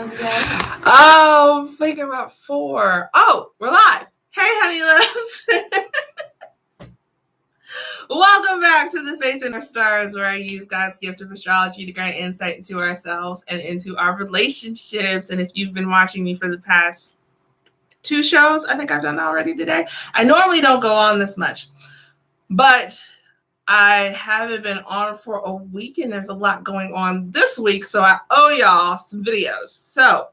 Oh, thinking about 4. Oh, we're live. Hey, honey loves. Welcome back to the Faith in the Stars, where I use God's gift of astrology to grant insight into ourselves and into our relationships. And if you've been watching me for the past 2 shows, I think I've done already today. I normally don't go on this much, but I haven't been on for a week, and there's a lot going on this week, so I owe y'all some videos. So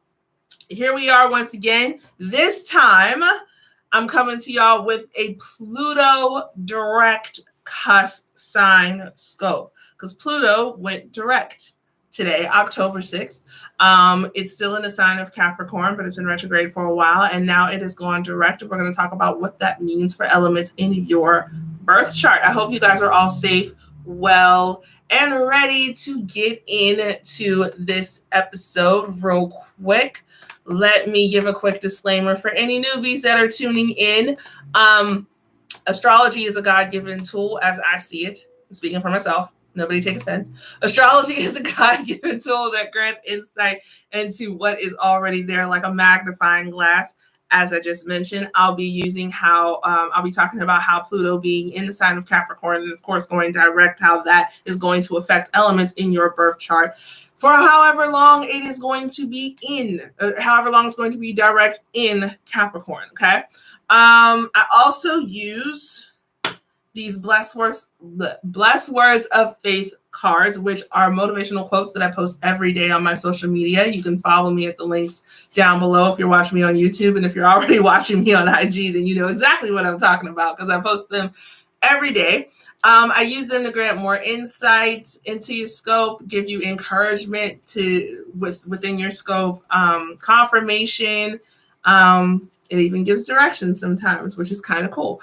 here we are once again. This time, I'm coming to y'all with a Pluto direct cusp sign scope, because Pluto went direct today, October 6th. It's still in the sign of Capricorn, but it's been retrograde for a while, and now it is going direct. We're going to talk about what that means for elements in your birth chart. I hope you guys are all safe, well, and ready to get into this episode real quick. Let me give a quick disclaimer for any newbies that are tuning in. Astrology is a God-given tool as I see it. I'm speaking for myself. Nobody take offense. Astrology is a God-given tool that grants insight into what is already there, like a magnifying glass. As I just mentioned, I'll be talking about how Pluto being in the sign of Capricorn, and of course going direct, how that is going to affect elements in your birth chart for however long it is going to be however long it's going to be direct in Capricorn. Okay. I also use these blessed words of faith cards, which are motivational quotes that I post every day on my social media. You can follow me at the links down below if you're watching me on YouTube. And if you're already watching me on IG, then you know exactly what I'm talking about, because I post them every day. I use them to grant more insight into your scope, give you encouragement within your scope, confirmation. It even gives directions sometimes, which is kind of cool.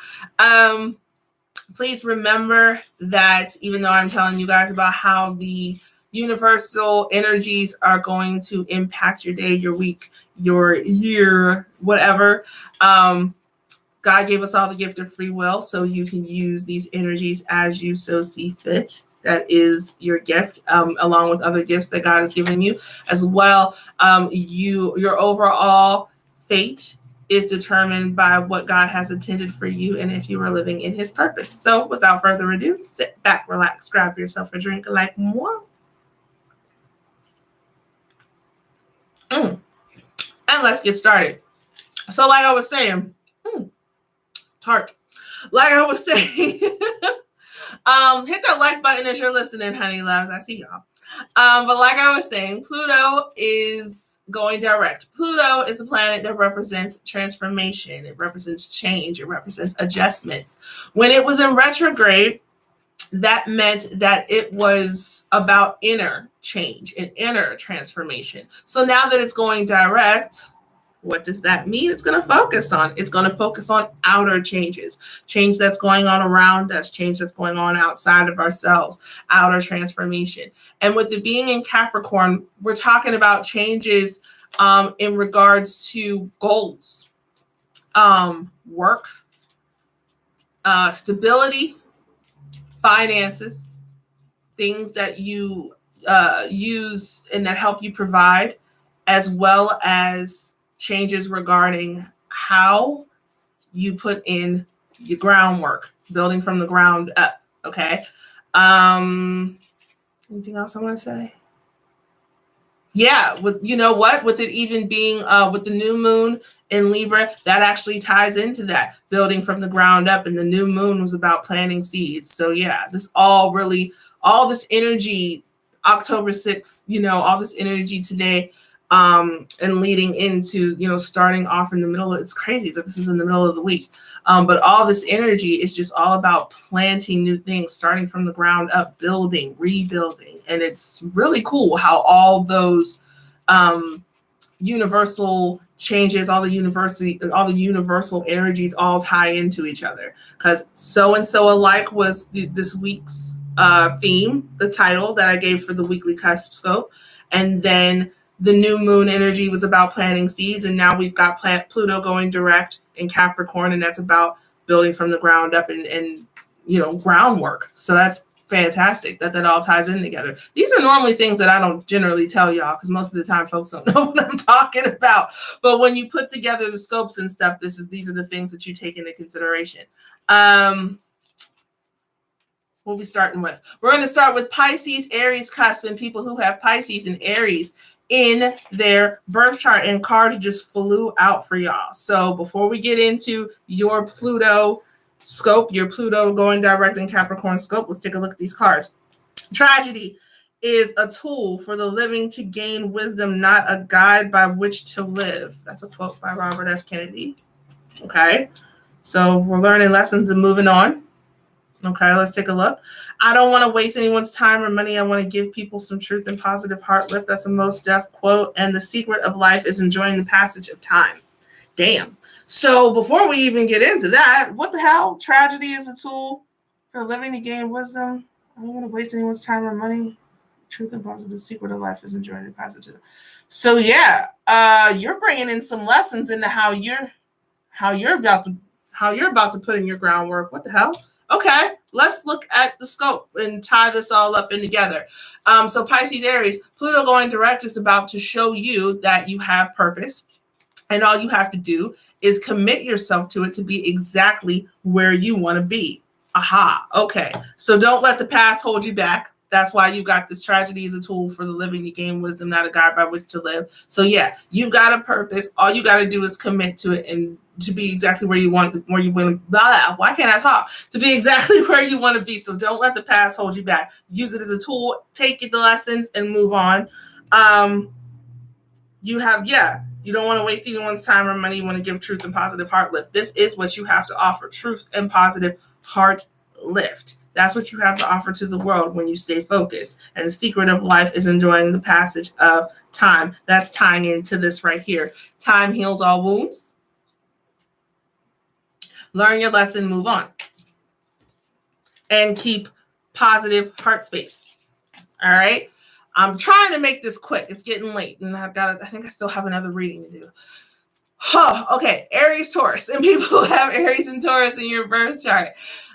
Please remember that even though I'm telling you guys about how the universal energies are going to impact your day, your week, your year, whatever, God gave us all the gift of free will, so you can use these energies as you so see fit. That is your gift, along with other gifts that God has given you as well. Your overall fate is determined by what God has intended for you and if you are living in his purpose. So without further ado, sit back, relax, grab yourself a drink like moi. And let's get started. So like I was saying, tart. Like I was saying, hit that like button as you're listening, honey loves. I see y'all. But like I was saying, Pluto is going direct. Pluto is a planet that represents transformation. It represents change. It represents adjustments. When it was in retrograde, that meant that it was about inner change and inner transformation. So now that it's going direct, what does that mean? It's going to focus on outer changes, change that's going on around us, change that's going on outside of ourselves, outer transformation. And with it being in Capricorn, we're talking about changes in regards to goals, work, stability, finances, things that you use and that help you provide, as well as changes regarding how you put in your groundwork, building from the ground up. Okay. Anything else I want to say? Yeah, with it even being with the new moon in Libra, that actually ties into that, building from the ground up, and the new moon was about planting seeds. So yeah, all this energy, October 6th, all this energy today, and leading into, starting off in the middle it's crazy that this is in the middle of the week. But all this energy is just all about planting new things, starting from the ground up, building, rebuilding. And it's really cool how all those universal changes, all the universal energies all tie into each other. Because so and so alike was this week's theme, the title that I gave for the weekly cusp scope. And then the new moon energy was about planting seeds, and now we've got Pluto going direct in Capricorn, and that's about building from the ground up and groundwork. So that's fantastic that all ties in together. These are normally things that I don't generally tell y'all because most of the time folks don't know what I'm talking about. But when you put together the scopes and stuff, these are the things that you take into consideration. We'll be starting with. We're going to start with Pisces, Aries, Cusp, and people who have Pisces and Aries in their birth chart, and cards just flew out for y'all. So before we get into your Pluto scope, your Pluto going direct in Capricorn scope, let's take a look at these cards. Tragedy is a tool for the living to gain wisdom, not a guide by which to live. That's a quote by Robert F. Kennedy. Okay, so we're learning lessons and moving on. Okay, let's take a look. I don't want to waste anyone's time or money. I want to give people some truth and positive heart lift. That's a most deaf quote. And the secret of life is enjoying the passage of time. Damn. So before we even get into that, what the hell? Tragedy is a tool for living to gain wisdom. I don't want to waste anyone's time or money. Truth and positive. The secret of life is enjoying the passage of time. So yeah, you're bringing in some lessons into how you're about to put in your groundwork. What the hell? Okay, let's look at the scope and tie this all up in together. So Pisces, Aries, Pluto going direct is about to show you that you have purpose, and all you have to do is commit yourself to it to be exactly where you want to be. Aha, okay. So don't let the past hold you back. That's why you got this. Tragedy is a tool for the living to gain wisdom, not a guide by which to live. So yeah, you've got a purpose. All you got to do is commit to it and to be exactly where you want. Why can't I talk? To be exactly where you want to be. So don't let the past hold you back. Use it as a tool. Take the lessons and move on. You don't want to waste anyone's time or money. You want to give truth and positive heart lift. This is what you have to offer. Truth and positive heart lift. That's what you have to offer to the world when you stay focused. And the secret of life is enjoying the passage of time. That's tying into this right here. Time heals all wounds. Learn your lesson, move on. And keep positive heart space. All right? I'm trying to make this quick. It's getting late, and I think I still have another reading to do. Okay, Aries, Taurus, and people who have Aries and Taurus in your birth chart.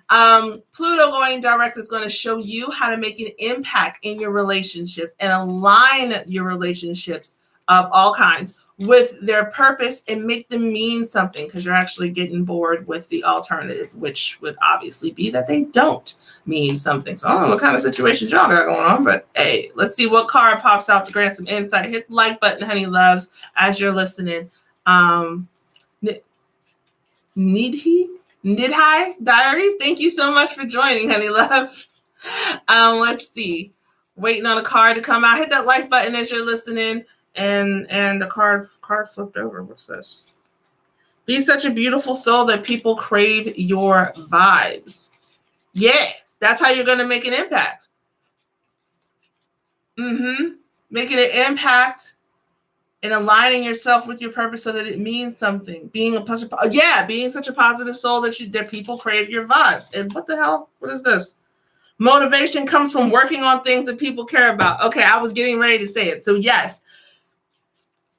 Pluto going direct is going to show you how to make an impact in your relationships and align your relationships of all kinds with their purpose and make them mean something, because you're actually getting bored with the alternative, which would obviously be that they don't mean something. So I don't know what kind of situations y'all got going on, but hey, let's see what card pops out to grant some insight. Hit the like button, honey loves, as you're listening. Nidhi Diaries, thank you so much for joining, honey love. Let's see. Waiting on a card to come out. Hit that like button as you're listening. And the card flipped over. What's this? Be such a beautiful soul that people crave your vibes. Yeah, that's how you're going to make an impact. Making an impact and aligning yourself with your purpose so that it means something. Being such a positive soul that people crave your vibes. And what the hell? What is this? Motivation comes from working on things that people care about. Okay, I was getting ready to say it. So yes,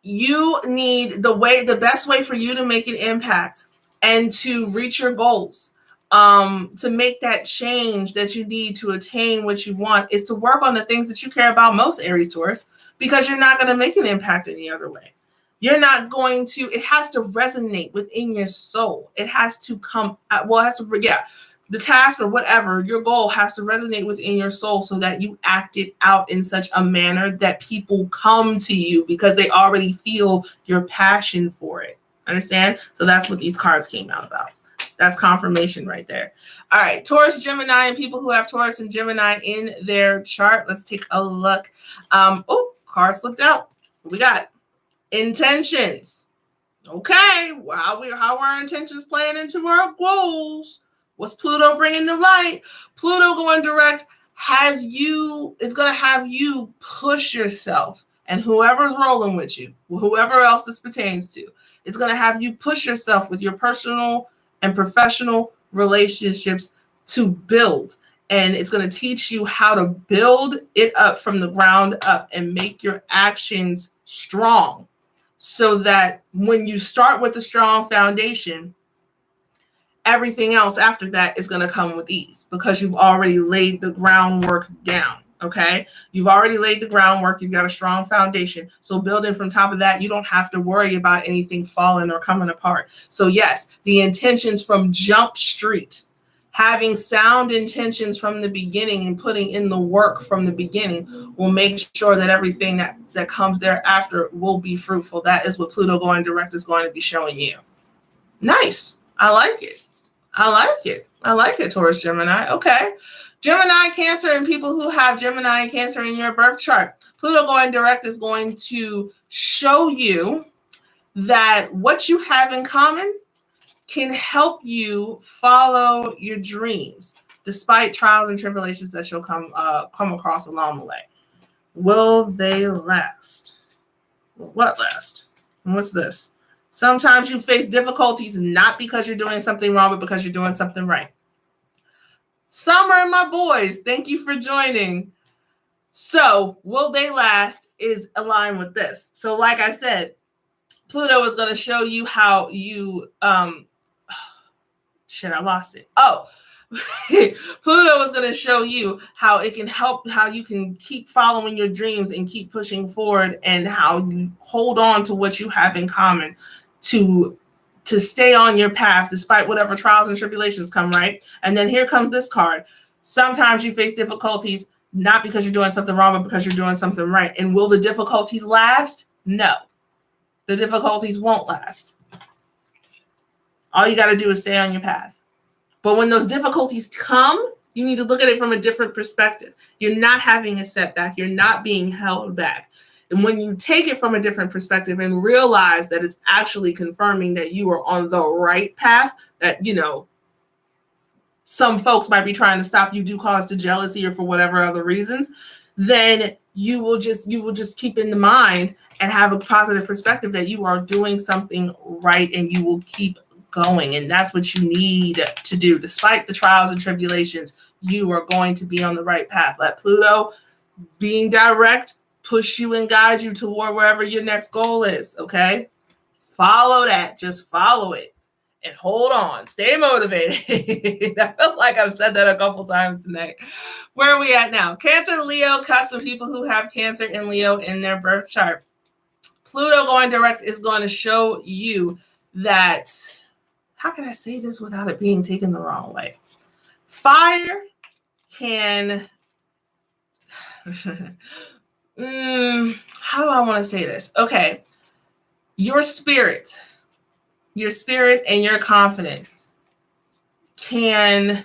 you need the best way for you to make an impact and to reach your goals, to make that change that you need to attain what you want, is to work on the things that you care about most, Aries, Taurus, because you're not going to make an impact any other way. You're not going to, it has to resonate within your soul. It has to come, the task or whatever, your goal has to resonate within your soul so that you act it out in such a manner that people come to you because they already feel your passion for it. Understand? So that's what these cards came out about. That's confirmation right there. All right, Taurus, Gemini, and people who have Taurus and Gemini in their chart. Let's take a look. Card slipped out. What we got? Intentions. Okay, how our intentions playing into our goals. What's Pluto bringing to light? Pluto going direct is going to have you push yourself, and whoever's rolling with you, whoever else this pertains to, it's going to have you push yourself with your personal and professional relationships to build. And it's going to teach you how to build it up from the ground up and make your actions strong, so that when you start with a strong foundation, everything else after that is going to come with ease because you've already laid the groundwork down. Okay. You've already laid the groundwork. You've got a strong foundation. So building from top of that, you don't have to worry about anything falling or coming apart. So yes, the intentions from Jump Street, having sound intentions from the beginning and putting in the work from the beginning will make sure that everything that comes thereafter will be fruitful. That is what Pluto going direct is going to be showing you. Nice. I like it. I like it. I like it, Taurus Gemini. Okay. Gemini, Cancer, and people who have Gemini and Cancer in your birth chart. Pluto going direct is going to show you that what you have in common can help you follow your dreams, despite trials and tribulations that you'll come across along the way. Will they last? What last? What's this? Sometimes you face difficulties not because you're doing something wrong, but because you're doing something right. Summer and my boys, thank you for joining. So, will they last is aligned with this. So, like I said, Pluto is going to show you how you, shit, I lost it. Oh, Pluto is going to show you how it can help, how you can keep following your dreams and keep pushing forward, and how you hold on to what you have in common to stay on your path despite whatever trials and tribulations come, right? And then here comes this card. Sometimes you face difficulties not because you're doing something wrong, but because you're doing something right. And will the difficulties last? No. The difficulties won't last. All you got to do is stay on your path. But when those difficulties come, you need to look at it from a different perspective. You're not having a setback. You're not being held back. And when you take it from a different perspective and realize that it's actually confirming that you are on the right path, that, you know, some folks might be trying to stop you due cause to jealousy or for whatever other reasons, then you will just keep in the mind and have a positive perspective that you are doing something right, and you will keep going. And that's what you need to do. Despite the trials and tribulations, you are going to be on the right path. Let Pluto being direct push you and guide you toward wherever your next goal is. Okay. Follow that. Just follow it and hold on. Stay motivated. I feel like I've said that a couple times tonight. Where are we at now? Cancer, Leo, Cusp, and people who have Cancer and Leo in their birth chart. Pluto going direct is going to show you that, how can I say this without it being taken the wrong way? Fire can, how do I want to say this? Okay. Your spirit and your confidence can,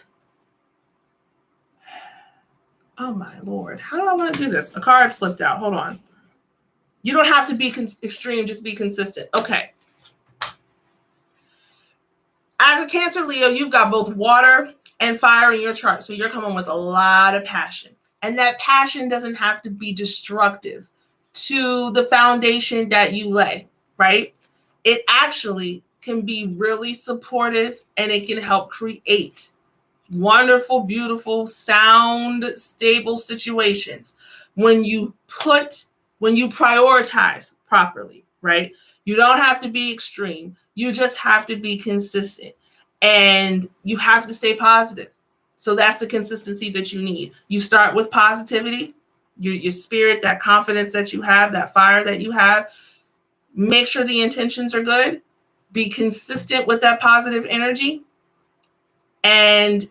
oh my Lord, how do I want to do this? A card slipped out. Hold on. You don't have to be extreme, just be consistent. Okay. As a Cancer, Leo, you've got both water and fire in your chart. So you're coming with a lot of passion. And that passion doesn't have to be destructive to the foundation that you lay, right? It actually can be really supportive, and it can help create wonderful, beautiful, sound, stable situations when you prioritize properly, right? You don't have to be extreme. You just have to be consistent, and you have to stay positive. So that's the consistency that you need. You start with positivity, your spirit, that confidence that you have, that fire that you have. Make sure the intentions are good. Be consistent with that positive energy. And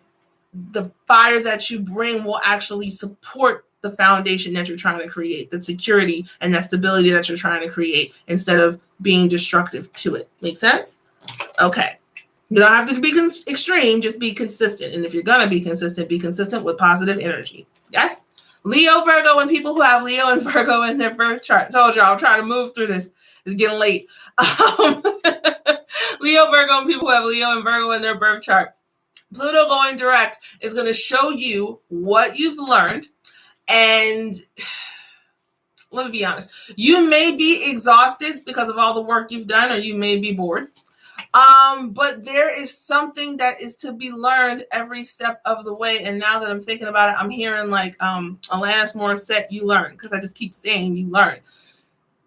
the fire that you bring will actually support the foundation that you're trying to create, the security and that stability that you're trying to create, instead of being destructive to it. Make sense? Okay. You don't have to be extreme, just be consistent. And if you're going to be consistent with positive energy. Yes? Leo, Virgo, and people who have Leo and Virgo in their birth chart. Told y'all, I'm trying to move through this. It's getting late. Leo, Virgo, and people who have Leo and Virgo in their birth chart. Pluto going direct is going to show you what you've learned. And let me be honest, you may be exhausted because of all the work you've done, or you may be bored. But there is something that is to be learned every step of the way. And now that I'm thinking about it, I'm hearing like Alanis Morissette, you learn, because I just keep saying you learn.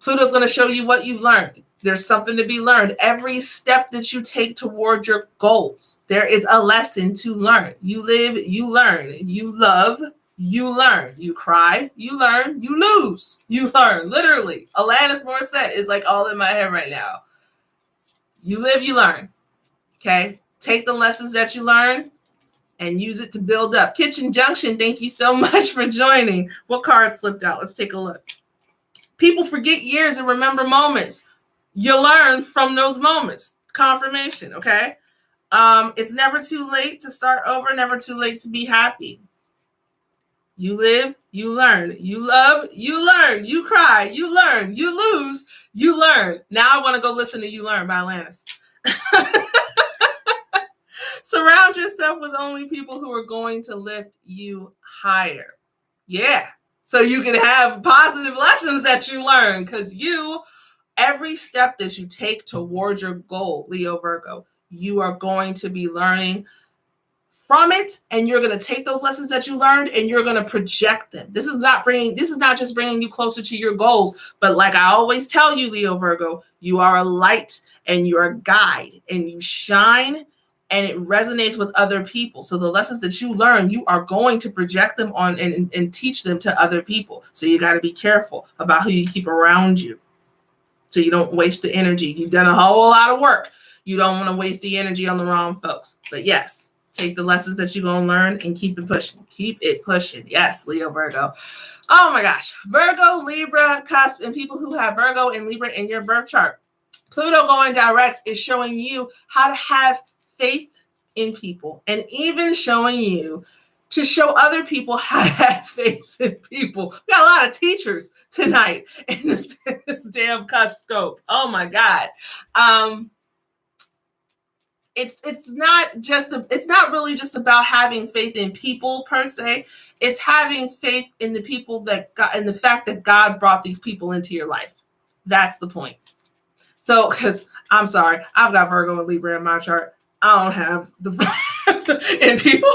Pluto's going to show you what you've learned. There's something to be learned. Every step that you take toward your goals, there is a lesson to learn. You live, you learn. You love, you learn. You cry, you learn. You lose, you learn. Literally, Alanis Morissette is like all in my head right now. You live, you learn. Okay? Take the lessons that you learn and use it to build up. Kitchen Junction, thank you so much for joining. What card slipped out? Let's take a look. People forget years and remember moments. You learn from those moments. Confirmation, okay? It's never too late to start over, never too late to be happy. You live, you learn. You love, you learn. You cry, you learn. You lose, you learn. Now I want to go listen to You Learn by Alanis. Surround yourself with only people who are going to lift you higher. Yeah. So you can have positive lessons that you learn, because every step that you take towards your goal, Leo Virgo, you are going to be learning from it, and you're going to take those lessons that you learned and you're going to project them. This is not just bringing you closer to your goals, but like I always tell you, Leo Virgo, you are a light and you're a guide and you shine and it resonates with other people. So the lessons that you learn, you are going to project them on and teach them to other people. So you got to be careful about who you keep around you, so you don't waste the energy. You've done a whole lot of work. You don't want to waste the energy on the wrong folks. But yes, take the lessons that you're going to learn and keep it pushing. Keep it pushing. Yes, Leo Virgo. Oh my gosh. Virgo, Libra, Cusp, and people who have Virgo and Libra in your birth chart. Pluto going direct is showing you how to have faith in people, and even showing you to show other people how to have faith in people. We got a lot of teachers tonight in this damn cusp scope. Oh my God. It's not really just about having faith in people per se. It's having faith in the people that God, and the fact that God brought these people into your life. That's the point. So, because I'm sorry, I've got Virgo and Libra in my chart. I don't have the in people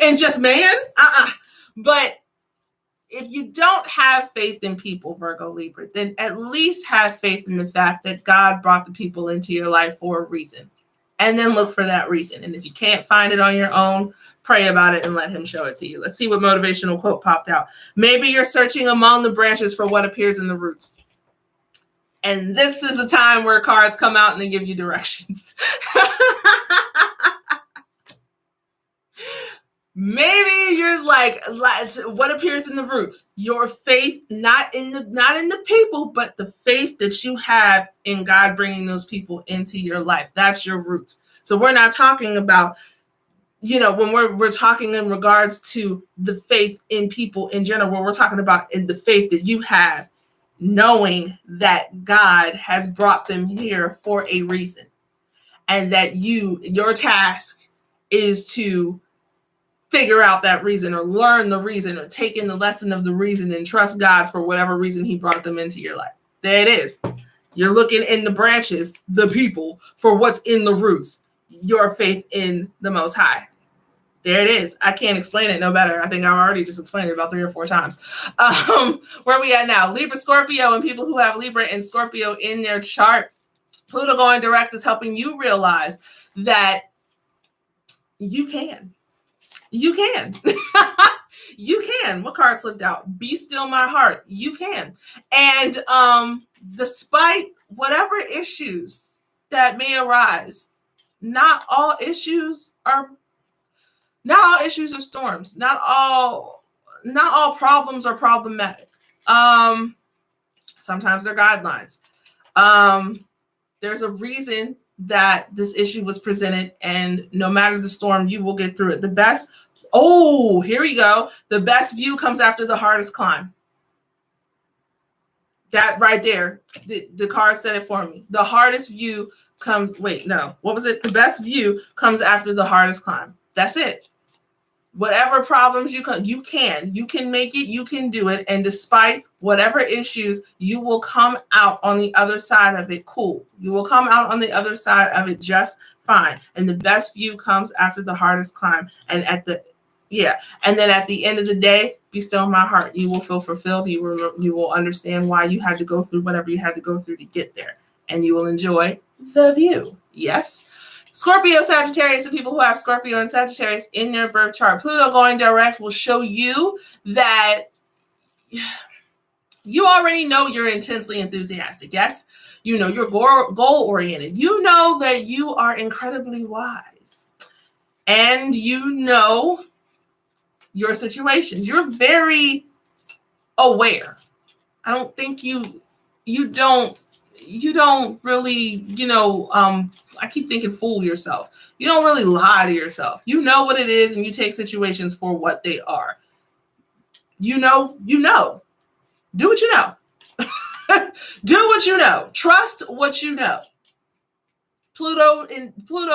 and just man. But if you don't have faith in people, Virgo, Libra, then at least have faith in the fact that God brought the people into your life for a reason. And then look for that reason. And if you can't find it on your own, pray about it and let him show it to you. Let's see what motivational quote popped out. Maybe you're searching among the branches for what appears in the roots. And this is a time where cards come out and they give you directions. Maybe you're like, what appears in the roots? Your faith, not in the people, but the faith that you have in God bringing those people into your life. That's your roots. So we're not talking about, when we're talking in regards to the faith in people in general, we're talking about in the faith that you have, knowing that God has brought them here for a reason, and that your task is to figure out that reason, or learn the reason, or take in the lesson of the reason and trust God for whatever reason he brought them into your life. There it is. You're looking in the branches, the people, for what's in the roots. Your faith in the Most High. There it is. I can't explain it no better. I think I've already just explained it about 3 or 4 times. Where are we at now? Libra, Scorpio, and people who have Libra and Scorpio in their chart. Pluto going direct is helping you realize that you can. You can. You can. What card slipped out? Be still, my heart. You can. And despite whatever issues that may arise, not all issues are storms. Not all problems are problematic. Sometimes they're guidelines. There's a reason that this issue was presented, and no matter the storm, you will get through it. Here we go. The best view comes after the hardest climb. That right there, the card said it for me. The hardest view comes, what was it? The best view comes after the hardest climb. That's it. Whatever problems you can make it, you can do it. And despite whatever issues, you will come out on the other side of it cool. You will come out on the other side of it just fine. And the best view comes after the hardest climb. And then at the end of the day, be still in my heart. You will feel fulfilled. You will understand why you had to go through whatever you had to go through to get there. and you will enjoy the view. Yes. Scorpio, Sagittarius, and people who have Scorpio and Sagittarius in their birth chart. Pluto going direct will show you that you already know you're intensely enthusiastic. Yes. You know you're goal-oriented. You know that you are incredibly wise. And you know your situations. You're very aware. I don't think you don't really, I keep thinking fool yourself. You don't really lie to yourself. You know what it is and you take situations for what they are. You know. Do what you know. Do what you know. Trust what you know. Pluto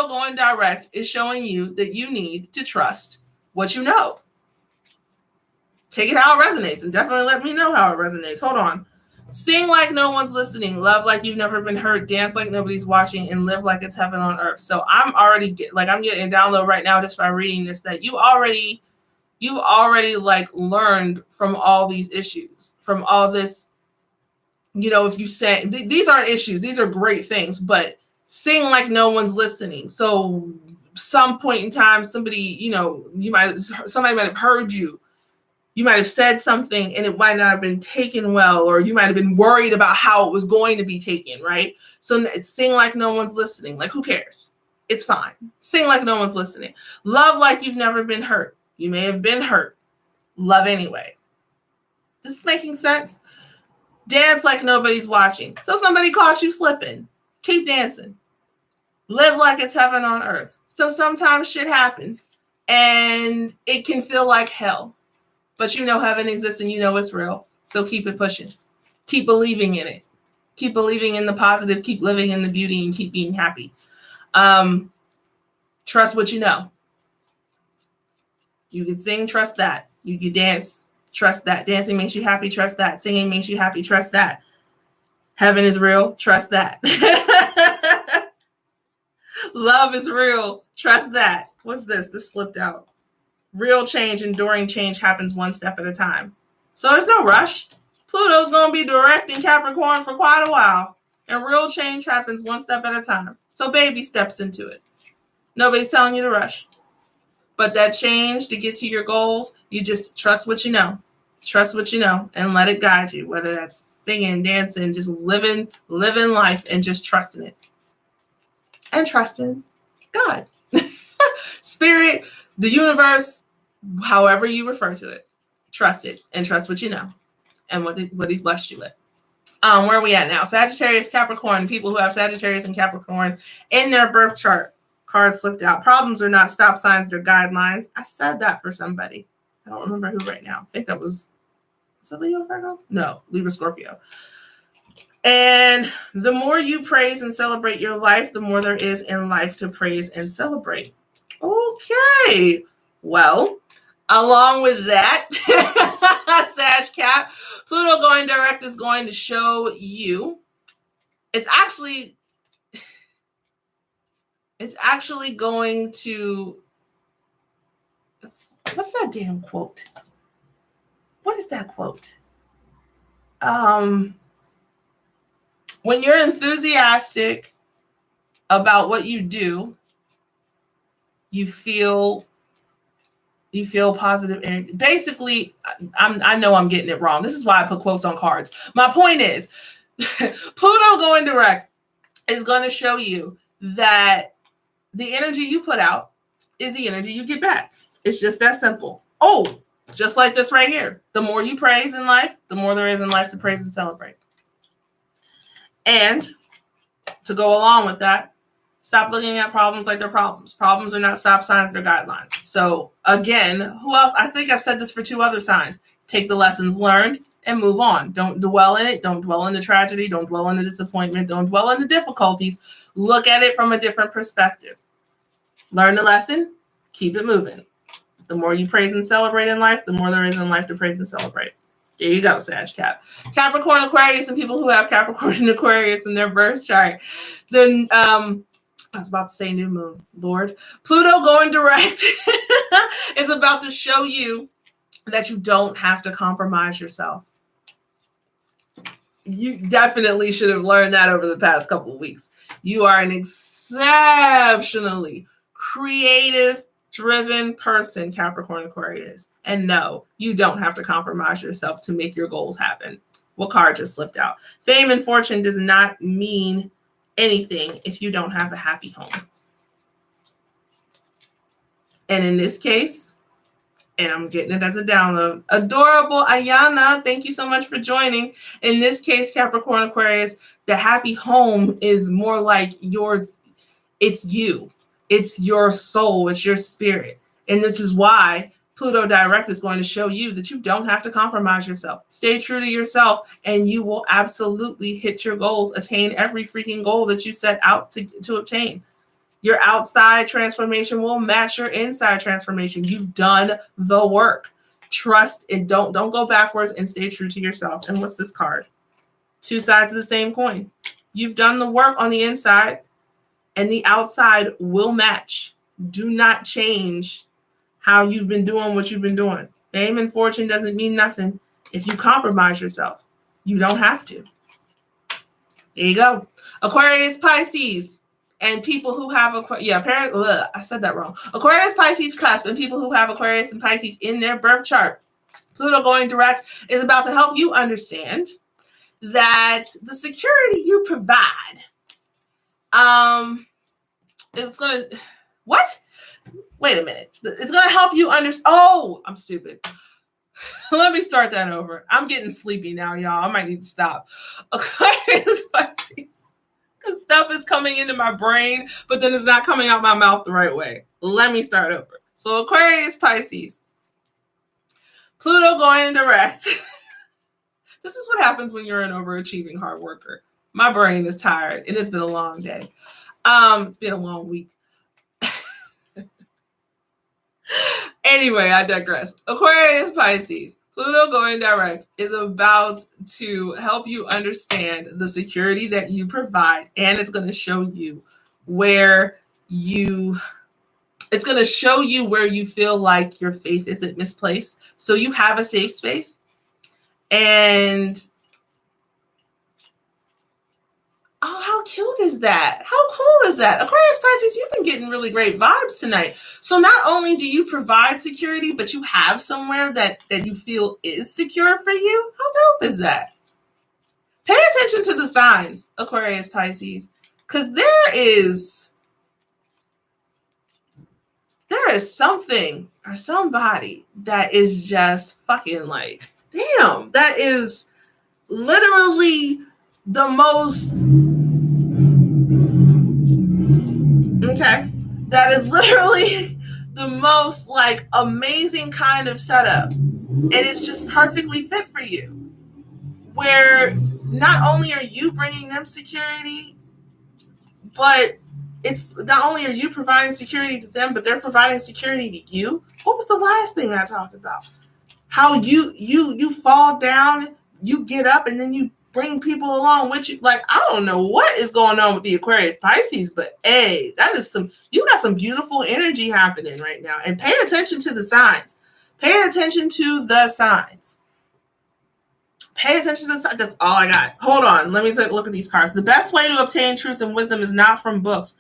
going direct is showing you that you need to trust what you know. Take it how it resonates and definitely let me know how it resonates. Hold on. Sing like no one's listening, love like you've never been heard, dance like nobody's watching, and live like it's heaven on earth. So I'm getting download right now just by reading this, that you already like learned from all these issues, from all this. If you say these aren't issues, these are great things, but sing like no one's listening. So some point in time, somebody might have heard you. You might have said something and it might not have been taken well, or you might have been worried about how it was going to be taken, right? So sing like no one's listening. Like, who cares? It's fine. Sing like no one's listening. Love like you've never been hurt. You may have been hurt. Love anyway. This is making sense? Dance like nobody's watching. So somebody caught you slipping. Keep dancing. Live like it's heaven on earth. So sometimes shit happens and it can feel like hell. But you know heaven exists and you know it's real. So keep it pushing. Keep believing in it. Keep believing in the positive. Keep living in the beauty and keep being happy. Trust what you know. You can sing, trust that. You can dance, trust that. Dancing makes you happy, trust that. Singing makes you happy, trust that. Heaven is real, trust that. Love is real, trust that. What's this? This slipped out. Real change, enduring change happens one step at a time. So there's no rush. Pluto's going to be direct in Capricorn for quite a while. And real change happens one step at a time. So baby steps into it. Nobody's telling you to rush. But that change to get to your goals, you just trust what you know. Trust what you know and let it guide you. Whether that's singing, dancing, just living life and just trusting it. And trusting God. Spirit, the universe, however you refer to it. Trust it and trust what you know and what he's blessed you with. Where are we at now? Sagittarius, Capricorn, people who have Sagittarius and Capricorn in their birth chart. Card slipped out. Problems are not stop signs, they're guidelines. I said that for somebody. I don't remember who right now. I think that was it Leo Virgo? No, Libra Scorpio. And the more you praise and celebrate your life, the more there is in life to praise and celebrate. Okay. Well, along with that, Sag Cap, Pluto going direct is going to show you. It's actually going to, what's that damn quote? What is that quote? When you're enthusiastic about what you do, you feel positive energy. Basically, I know I'm getting it wrong. This is why I put quotes on cards. My point is, Pluto going direct is going to show you that the energy you put out is the energy you get back. It's just that simple. Oh, just like this right here. The more you praise in life, the more there is in life to praise and celebrate. And to go along with that, stop looking at problems like they're problems. Problems are not stop signs, they're guidelines. So again, who else? I think I've said this for 2 other signs. Take the lessons learned and move on. Don't dwell in it. Don't dwell in the tragedy. Don't dwell in the disappointment. Don't dwell in the difficulties. Look at it from a different perspective. Learn the lesson. Keep it moving. The more you praise and celebrate in life, the more there is in life to praise and celebrate. There you go, Sag Cap. Capricorn, Aquarius, and people who have Capricorn and Aquarius in their birth chart. Then I was about to say new moon, Lord. Pluto going direct is about to show you that you don't have to compromise yourself. You definitely should have learned that over the past couple of weeks. You are an exceptionally creative, driven person, Capricorn Aquarius. And no, you don't have to compromise yourself to make your goals happen. What card just slipped out? Fame and fortune does not mean anything if you don't have a happy home. And in this case, and I'm getting it as a download. Adorable Ayana, thank you so much for joining. In this case, Capricorn Aquarius, the happy home is more like it's you. It's your soul. It's your spirit. And this is why Pluto direct is going to show you that you don't have to compromise yourself. Stay true to yourself and you will absolutely hit your goals, attain every freaking goal that you set out to obtain. Your outside transformation will match your inside transformation. You've done the work. Trust and don't go backwards and stay true to yourself. And what's this card? Two sides of the same coin. You've done the work on the inside and the outside will match. Do not change how you've been doing what you've been doing. Fame and fortune doesn't mean nothing if you compromise yourself. You don't have to. There you go. Aquarius, Pisces. And people who have I said that wrong. Aquarius, Pisces, Cusp, and people who have Aquarius and Pisces in their birth chart. Pluto going direct is about to help you understand that the security you provide, it's going to, what? Wait a minute. It's going to help you understand. Oh, I'm stupid. Let me start that over. I'm getting sleepy now, y'all. I might need to stop. Aquarius, Pisces. Because stuff is coming into my brain, but then it's not coming out my mouth the right way. Let me start over. So Aquarius, Pisces. Pluto going direct. This is what happens when you're an overachieving hard worker. My brain is tired, and it's been a long day. It's been a long week. Anyway, I digress. Aquarius, Pisces. Pluto going direct is about to help you understand the security that you provide, and it's going to show you where you feel like your faith isn't misplaced. So you have a safe space. And oh, how cute is that? How cool is that? Aquarius, Pisces, you've been getting really great vibes tonight. So not only do you provide security, but you have somewhere that you feel is secure for you. How dope is that? Pay attention to the signs, Aquarius, Pisces, because there is something or somebody that is just fucking like, damn, that is literally the most, that is literally the most like amazing kind of setup. And it's just perfectly fit for you. Where not only are you bringing them security, but it's not only are you providing security to them, but they're providing security to you. What was the last thing I talked about? How you fall down, you get up, and then you bring people along with you. Like, I don't know what is going on with the Aquarius Pisces, but hey, you got some beautiful energy happening right now. And pay attention to the signs. Pay attention to the signs. Pay attention to the signs. That's all I got. Hold on. Let me look at these cards. The best way to obtain truth and wisdom is not from books,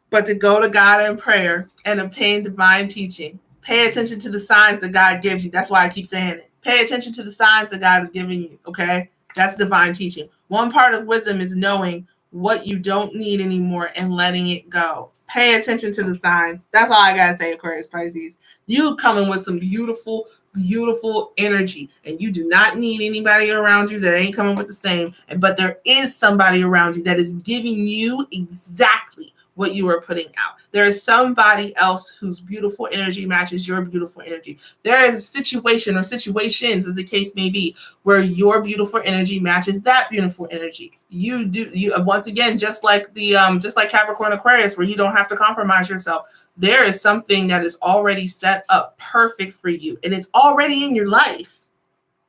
but to go to God in prayer and obtain divine teaching. Pay attention to the signs that God gives you. That's why I keep saying it. Pay attention to the signs that God is giving you, okay? That's divine teaching. One part of wisdom is knowing what you don't need anymore and letting it go. Pay attention to the signs. That's all I got to say, Aquarius Pisces. You coming with some beautiful, beautiful energy, and you do not need anybody around you that ain't coming with the same. But there is somebody around you that is giving you exactly what you are putting out. There is somebody else whose beautiful energy matches your beautiful energy. There is a situation or situations, as the case may be, where your beautiful energy matches that beautiful energy. You once again, just like Capricorn Aquarius, where you don't have to compromise yourself. There is something that is already set up perfect for you, and it's already in your life.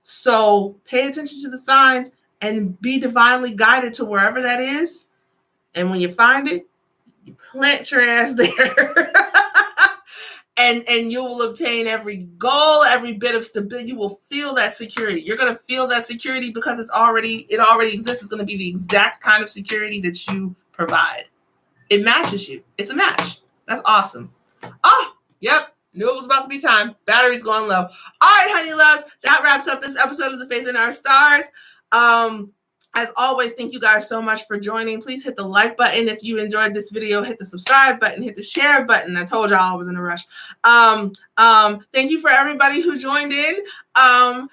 So pay attention to the signs and be divinely guided to wherever that is. And when you find it, you plant your ass there and you will obtain every goal, every bit of stability. You will feel that security. You're going to feel that security because it already exists. It's going to be the exact kind of security that you provide. It matches you. It's a match. That's awesome. Yep. Knew it was about to be time. Battery's going low. All right, honey loves. That wraps up this episode of The Faith in Our Stars. As always, thank you guys so much for joining. Please hit the like button if you enjoyed this video. Hit the subscribe button. Hit the share button. I told y'all I was in a rush. Thank you for everybody who joined in.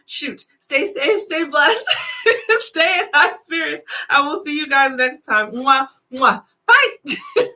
Stay safe, stay blessed, stay in high spirits. I will see you guys next time. Mwah, mwah. Bye.